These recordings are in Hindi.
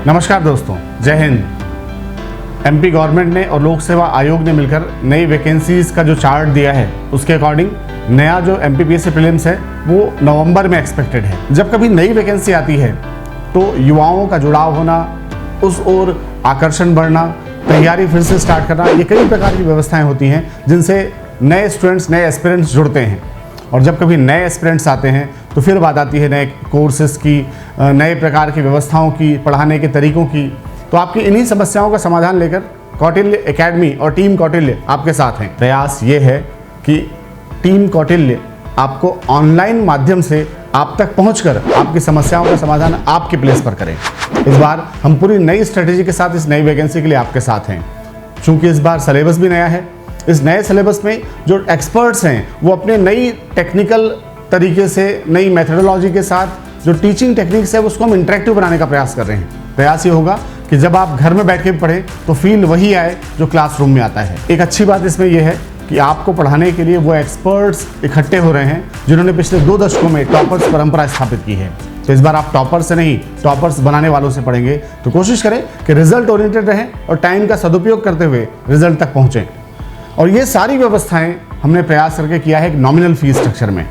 नमस्कार दोस्तों, जय हिंद। एमपी गवर्नमेंट ने और लोक सेवा आयोग ने मिलकर नई वैकेंसीज का जो चार्ट दिया है उसके अकॉर्डिंग नया जो एमपीपीएससी प्रीलिम्स है वो नवंबर में एक्सपेक्टेड है। जब कभी नई वैकेंसी आती है तो युवाओं का जुड़ाव होना, उस ओर आकर्षण बढ़ना, तैयारी फिर से स्टार्ट करना, ये कई प्रकार की व्यवस्थाएं होती हैं जिनसे नए स्टूडेंट्स, नए एस्पिरेंट्स जुड़ते हैं। और जब कभी नए एस्पिरेंट्स आते हैं तो फिर बात आती है नए कोर्सेज की, नए प्रकार की व्यवस्थाओं की, पढ़ाने के तरीकों की। तो आपकी इन्हीं समस्याओं का समाधान लेकर कौटिल्य एकेडमी और टीम कौटिल्य आपके साथ हैं। प्रयास ये है कि टीम कौटिल्य आपको ऑनलाइन माध्यम से आप तक पहुंचकर आपकी समस्याओं का समाधान आपके प्लेस पर करें। इस बार हम पूरी नई स्ट्रेटेजी के साथ इस नई वैकेंसी के लिए आपके साथ हैं। चूंकि इस बार सिलेबस भी नया है, इस नए सिलेबस में जो एक्सपर्ट्स हैं वो अपने नई टेक्निकल तरीके से, नई मेथडोलॉजी के साथ जो टीचिंग टेक्निक्स है उसको हम इंटरेक्टिव बनाने का प्रयास कर रहे हैं। प्रयास ये होगा कि जब आप घर में बैठ के पढ़ें तो फील वही आए जो क्लासरूम में आता है। एक अच्छी बात इसमें यह है कि आपको पढ़ाने के लिए वो एक्सपर्ट्स इकट्ठे हो रहे हैं जिन्होंने पिछले 2 दशकों में टॉपर्स परंपरा स्थापित की है। तो इस बार आप टॉपर से नहीं, टॉपर्स बनाने वालों से पढ़ेंगे। तो कोशिश करें कि रिजल्ट ओरिएंटेड रहें और टाइम का सदुपयोग करते हुए रिजल्ट तक पहुँचें। और ये सारी व्यवस्थाएं हमने प्रयास करके किया है एक नॉमिनल फीस स्ट्रक्चर में।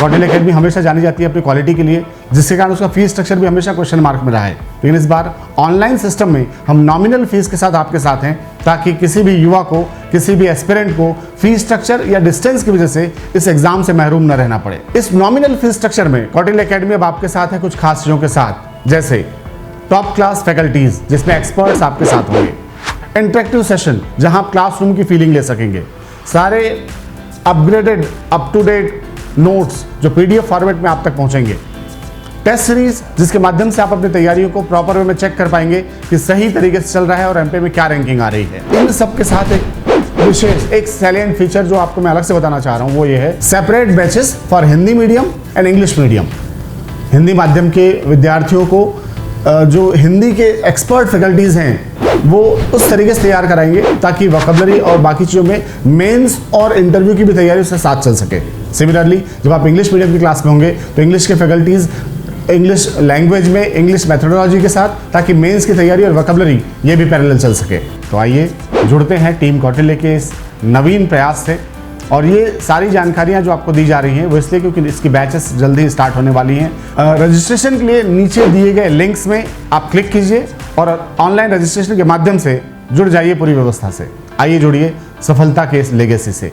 कौटिल्य एकेडमी हमेशा जानी जाती है अपनी क्वालिटी के लिए, जिसके कारण उसका फीस स्ट्रक्चर भी हमेशा क्वेश्चन मार्क में रहा है। लेकिन इस बार ऑनलाइन सिस्टम में हम नॉमिनल फीस के साथ आपके साथ हैं, ताकि किसी भी युवा को, किसी भी एस्पिरेंट को फीस स्ट्रक्चर या डिस्टेंस की वजह से इस एग्जाम से महरूम न रहना पड़े। इस नॉमिनल फीस स्ट्रक्चर में कौटिल्य एकेडमी अब आपके साथ है कुछ खास चीज़ों के साथ, जैसे टॉप क्लास फैकल्टीज जिसमें एक्सपर्ट्स आपके साथ होंगे, इंटरेक्टिव सेशन जहां आप क्लासरूम की फीलिंग ले सकेंगे, सारे upgraded up to date notes जो पीडीएफ फॉर्मेट में आप तक पहुंचेंगे, टेस्ट सीरीज जिसके माध्यम से आप अपनी तैयारियों को प्रॉपर वे में चेक कर पाएंगे कि सही तरीके से चल रहा है और एमपी में क्या रैंकिंग आ रही है। इन सब के साथ एक विशेष, एक सैलिएंट फीचर जो आपको मैं अलग से बताना चाह रहा हूं वो ये है separate batches for Hindi medium and English medium. Hindi माध्यम के विद्यार्थियों को जो हिंदी के एक्सपर्ट फैकल्टीज हैं वो उस तरीके से तैयार कराएंगे ताकि वोकैबुलरी और बाकी चीज़ों में मेंस और इंटरव्यू की भी तैयारी उसके साथ चल सके। सिमिलरली जब आप इंग्लिश मीडियम की क्लास में होंगे तो इंग्लिश के फैकल्टीज इंग्लिश लैंग्वेज में, इंग्लिश मैथडोलॉजी के साथ, ताकि मेंस की तैयारी और वोकैबुलरी ये भी पैरेलल चल सके। तो आइए जुड़ते हैं टीम कौटिल्य के इस नवीन प्रयास से। और ये सारी जानकारियां जो आपको दी जा रही हैं वो इसलिए क्योंकि इसकी बैचेस जल्दी स्टार्ट होने वाली हैं। रजिस्ट्रेशन के लिए नीचे दिए गए लिंक्स में आप क्लिक कीजिए और ऑनलाइन रजिस्ट्रेशन के माध्यम से जुड़ जाइए पूरी व्यवस्था से। आइए जुड़िए सफलता के इस लेगेसी से।